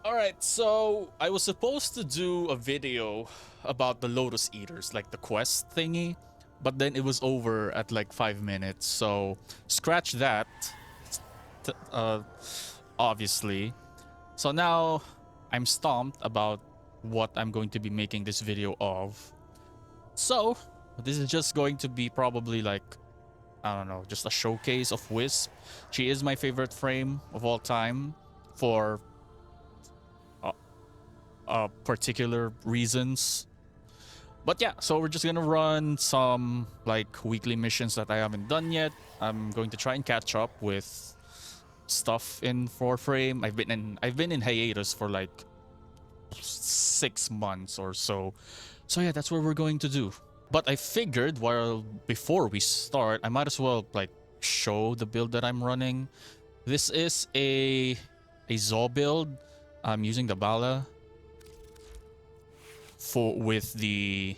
Alright, so I was supposed to do a video about the Lotus Eaters, like the quest thingy, but then it was over at like 5 minutes, so scratch that, obviously. So now I'm stumped about what I'm going to be making this video of. So this is just going to be probably like, I don't know, just a showcase of Wisp. She is my favorite frame of all time for particular reasons. But yeah, so we're just gonna run some like weekly missions that I haven't done yet. I'm going to try and catch up with stuff in Warframe. I've been in hiatus for like 6 months or so. So yeah, that's what we're going to do. But I figured before we start, I might as well like show the build that I'm running. This is a Zaw build. I'm using the Bala with the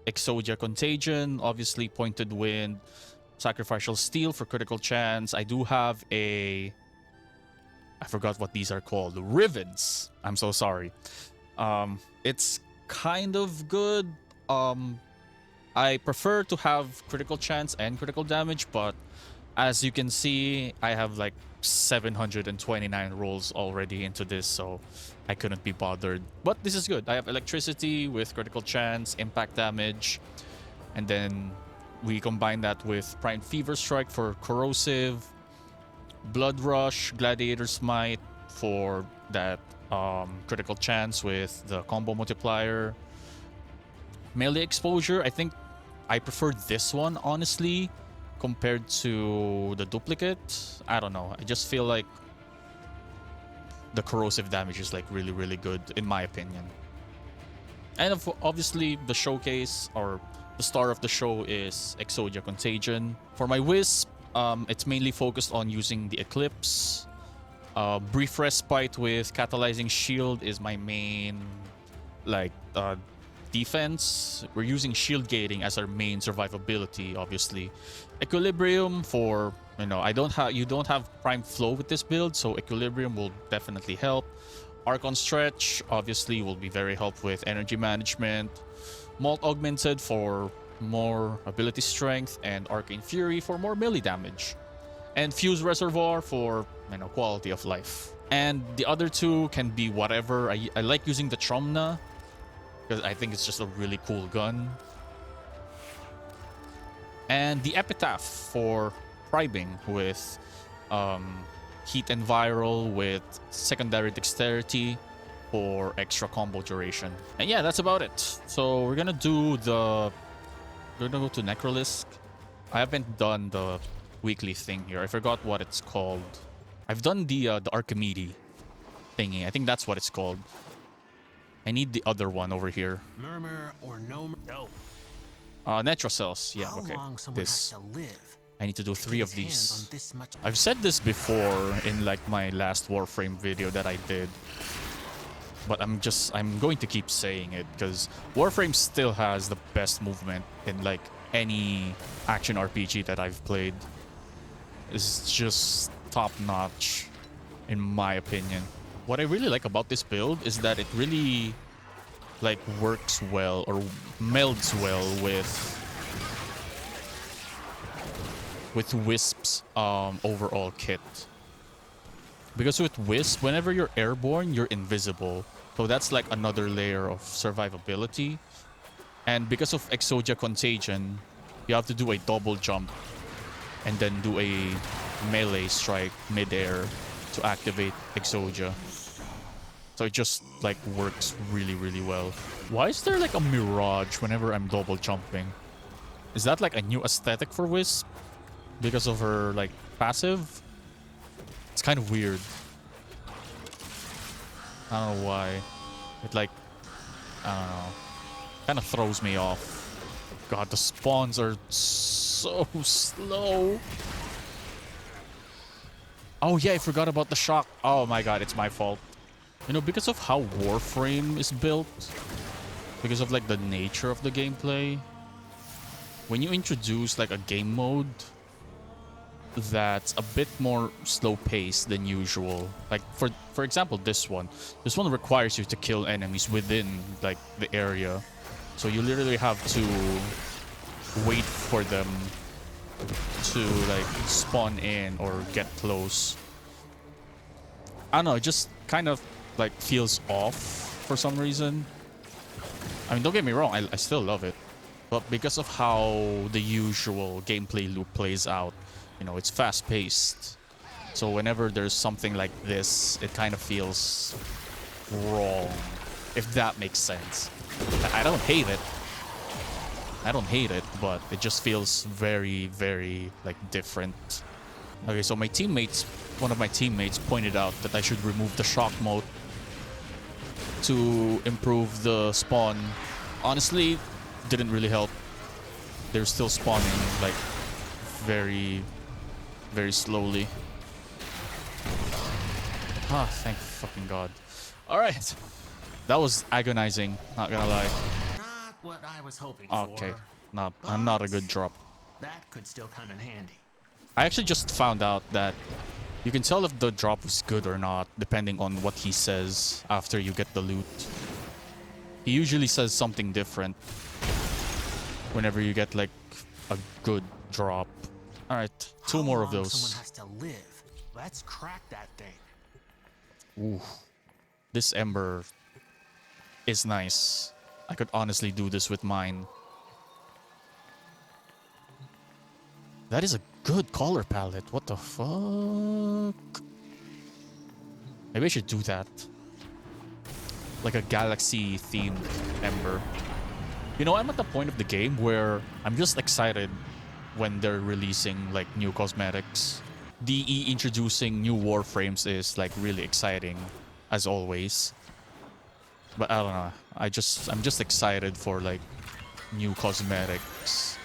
Exodia Contagion, obviously Pointed Wind, Sacrificial Steel for critical chance. I do have I forgot what these are called. Rivens. I'm so sorry. It's kind of good. I prefer to have critical chance and critical damage, but as you can see, I have like 729 rolls already into this, so I couldn't be bothered. But this is good. I have electricity with critical chance, impact damage, and then we combine that with Prime Fever Strike for corrosive, Blood Rush, Gladiator Smite for that critical chance with the combo multiplier. Melee exposure, I think I prefer this one, honestly, compared to the duplicate. I don't know. I just feel like the corrosive damage is like really, really good in my opinion. And obviously the showcase or the star of the show is Exodia Contagion. For my Wisp, it's mainly focused on using the Eclipse. Brief Respite with Catalyzing Shield is my main like defense. We're using shield gating as our main survivability, obviously. Equilibrium for, you know, you don't have prime flow with this build, so Equilibrium will definitely help. Archon Stretch obviously will be very helpful with energy management. Malt Augmented for more ability strength, and Arcane Fury for more melee damage. And Fuse Reservoir for, you know, quality of life. And the other two can be whatever. I like using the Tromna because I think it's just a really cool gun. And the Epitaph for priming with heat and viral with secondary dexterity for extra combo duration. And yeah, that's about it. So we're gonna go to Necrolisk. I haven't done the weekly thing here. I forgot what it's called. I've done the Archimedes thingy. I think that's what it's called. I need the other one over here. Murmur or no. Netrocells. Yeah, okay. This. I need to do 3 of these. I've said this before in like my last Warframe video that I did. But I'm going to keep saying it because Warframe still has the best movement in like any action RPG that I've played. It's just top notch in my opinion. What I really like about this build is that it really like works well or melds well with Wisp's overall kit. Because with Wisp, whenever you're airborne, you're invisible. So that's like another layer of survivability. And because of Exodia Contagion, you have to do a double jump and then do a melee strike midair to activate Exodia. So it just like works really, really well. Why is there like a mirage whenever I'm double jumping? Is that like a new aesthetic for Wisp? Because of her like passive? It's kind of weird. I don't know why. It like, I don't know. Kind of throws me off. God, the spawns are so slow. Oh yeah, I forgot about the shock. Oh my god, it's my fault. You know, because of how Warframe is built, because of like the nature of the gameplay, when you introduce like a game mode, that's a bit more slow paced than usual. Like for example, this one. This one requires you to kill enemies within like the area. So you literally have to wait for them to like spawn in or get close. I don't know, it just kind of like feels off for some reason. I mean, don't get me wrong, I still love it. But because of how the usual gameplay loop plays out, you know, it's fast-paced. So whenever there's something like this, it kind of feels wrong, if that makes sense. I don't hate it. I don't hate it, but it just feels very, very, like, different. Okay, so my teammates, one of my teammates pointed out that I should remove the shock mode to improve the spawn. Honestly, didn't really help. They're still spawning, like, very, very slowly. Ah, thank fucking God. Alright. That was agonizing, not gonna lie. Not what I was hoping Okay. for. I'm not a good drop. That could still come in handy. I actually just found out that you can tell if the drop was good or not, depending on what he says after you get the loot. He usually says something different whenever you get, like, a good drop. Alright, two more of those. Someone has to live. Let's crack that thing. Ooh. This ember is nice. I could honestly do this with mine. That is a good color palette. What the fuck? Maybe I should do that. Like a galaxy-themed ember. You know, I'm at the point of the game where I'm just excited when they're releasing, like, new cosmetics. DE introducing new warframes is, like, really exciting, as always. But I don't know. I'm just excited for, like, new cosmetics.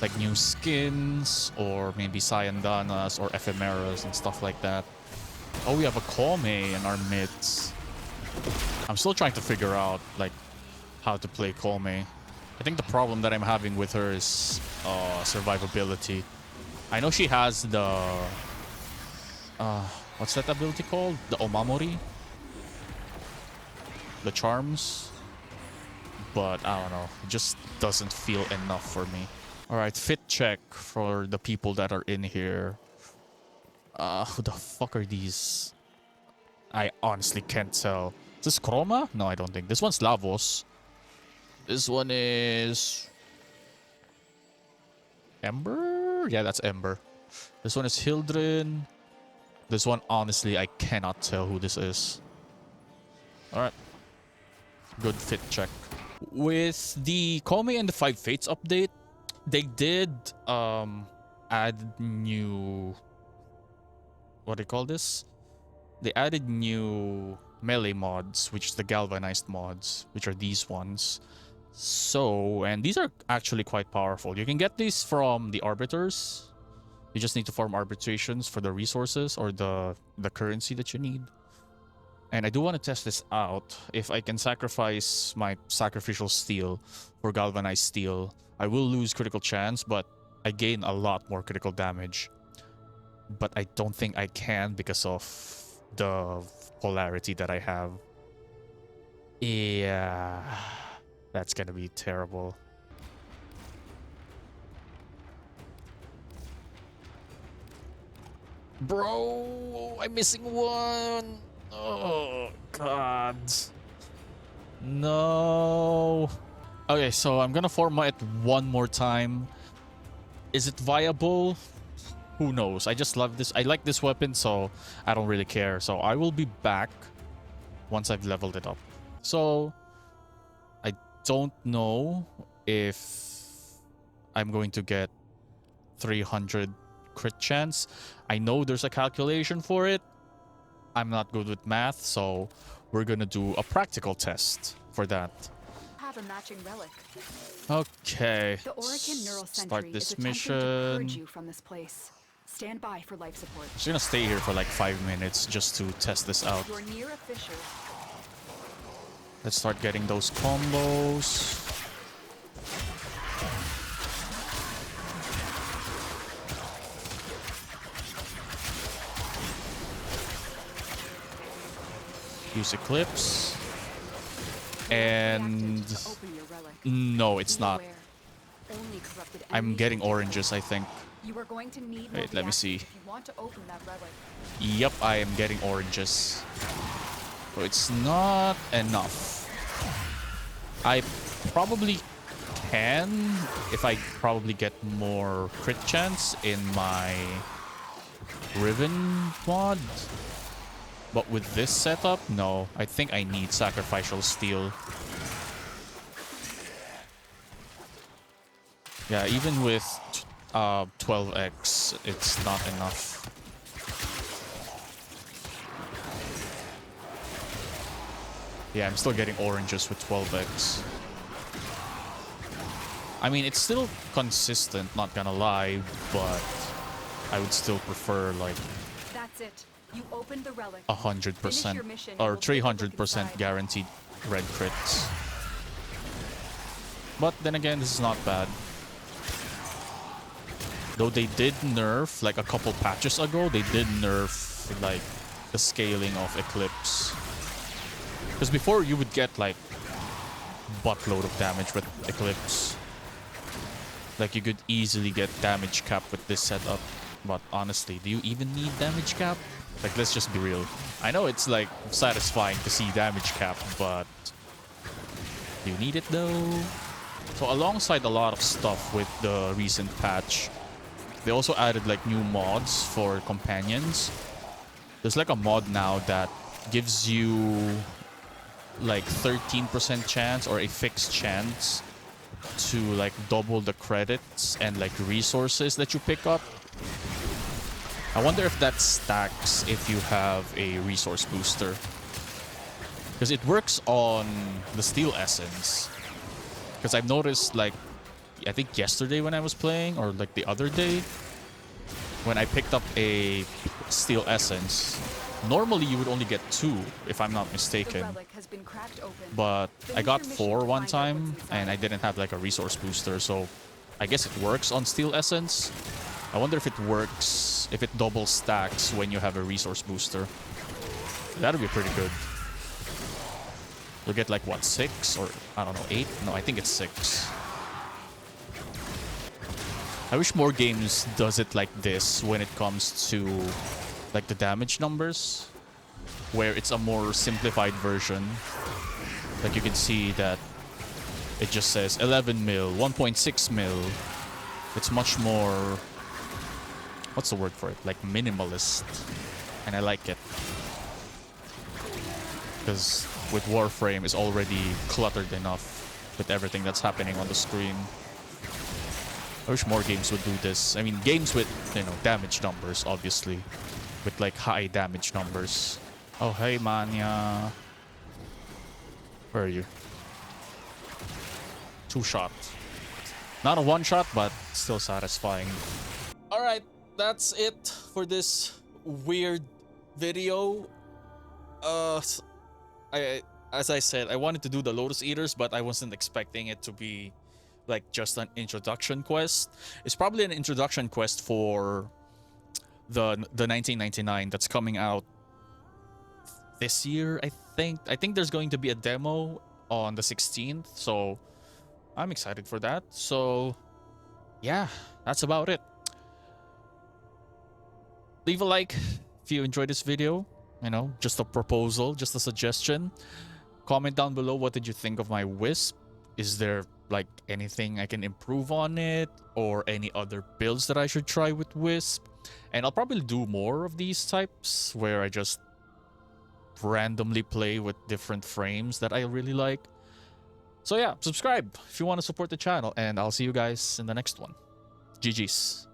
Like new skins, or maybe Sayandanas or Ephemeras and stuff like that. Oh, we have a Kome in our midst. I'm still trying to figure out, like, how to play Kome. I think the problem that I'm having with her is survivability. I know she has the... what's that ability called? The Omamori? The charms? But I don't know. It just doesn't feel enough for me. Alright, fit check for the people that are in here. Who the fuck are these? I honestly can't tell. Is this Chroma? No, I don't think. This one's Lavos. This one is... Ember? Yeah, that's Ember. This one is Hildren. This one, honestly, I cannot tell who this is. Alright. Good fit check. With the Kome and the Five Fates update, they did add new... What do you call this? They added new melee mods, which is the galvanized mods, which are these ones. So, and these are actually quite powerful. You can get these from the arbiters. You just need to farm arbitrations for the resources or the currency that you need. And I do want to test this out. If I can sacrifice my sacrificial steel for galvanized steel, I will lose critical chance, but I gain a lot more critical damage. But I don't think I can because of the polarity that I have. Yeah, that's gonna be terrible. Bro, I'm missing one. Oh, God. No. Okay, so I'm gonna format it one more time. Is it viable? Who knows? I just love this. I like this weapon, so I don't really care. So I will be back once I've leveled it up. So I don't know if I'm going to get 300 crit chance. I know there's a calculation for it. I'm not good with math, so we're gonna do a practical test for that. Have a matching relic. Okay. The Orican Neural Start Sentry this is attempting mission. to purge you from this place. Stand by for life support. Just gonna stay here for like 5 minutes just to test this out. You're near a fissure. Let's start getting those combos. use Eclipse. And To open your relic. no, it's Be not. aware. Only corrupted I'm enemies getting will take oranges, I think. You are going to need Wait, more let me reactors see. if you want to open that relic. Yep, I am getting oranges. So it's not enough. I probably can if I probably get more crit chance in my Riven mod. But with this setup, no. I think I need Sacrificial Steel. Yeah, even with 12x, it's not enough. Yeah, I'm still getting oranges with 12x. I mean, it's still consistent, not gonna lie, but I would still prefer like That's it. You opened the relic. 100% mission and or we'll take a look 300% inside. guaranteed red crits. But then again, this is not bad. Though they did nerf, like a couple patches ago, they did nerf like the scaling of Eclipse. Because before you would get like buttload of damage with Eclipse. Like you could easily get damage cap with this setup. But honestly, do you even need damage cap? Like, let's just be real. I know it's like satisfying to see damage cap, but do you need it though? So alongside a lot of stuff with the recent patch, they also added like new mods for companions. There's like a mod now that gives you like 13% chance or a fixed chance to like double the credits and like resources that you pick up. I wonder if that stacks if you have a resource booster. Because it works on the Steel Essence. Because I've noticed like, I think yesterday when I was playing, or like the other day, when I picked up a Steel Essence, normally you would only get 2, if I'm not The mistaken. relic has been cracked open. But I got Finish your 4 mission one to find out time, what's inside. and I didn't have like a resource booster, so I guess it works on Steel Essence. I wonder if it works, if it double stacks when you have a resource booster. That'd be pretty good. You'll get like, what, 6? Or, I don't know, 8? No, I think it's 6. I wish more games does it like this when it comes to like the damage numbers, where it's a more simplified version. Like you can see that it just says 11 mil, 1.6 mil. It's much more, what's the word for it? Like minimalist. And I like it. Because with Warframe is already cluttered enough with everything that's happening on the screen. I wish more games would do this. I mean, games with, you know, damage numbers, obviously. With, like, high damage numbers. Oh, hey, Manya. Where are you? 2-shot. Not a 1-shot, but still satisfying. Alright, that's it for this weird video. As I said, I wanted to do the Lotus Eaters, but I wasn't expecting it to be like just an introduction quest. It's probably an introduction quest for the 1999 that's coming out this year, I think. I think there's going to be a demo on the 16th, so I'm excited for that. So yeah, that's about it. Leave a like if you enjoyed this video. You know, just a proposal, just a suggestion. Comment down below, what did you think of my Wisp? Is there like anything I can improve on it, or any other builds that I should try with Wisp? And I'll probably do more of these types where I just randomly play with different frames that I really like. So yeah, subscribe if you want to support the channel, and I'll see you guys in the next one. GG's.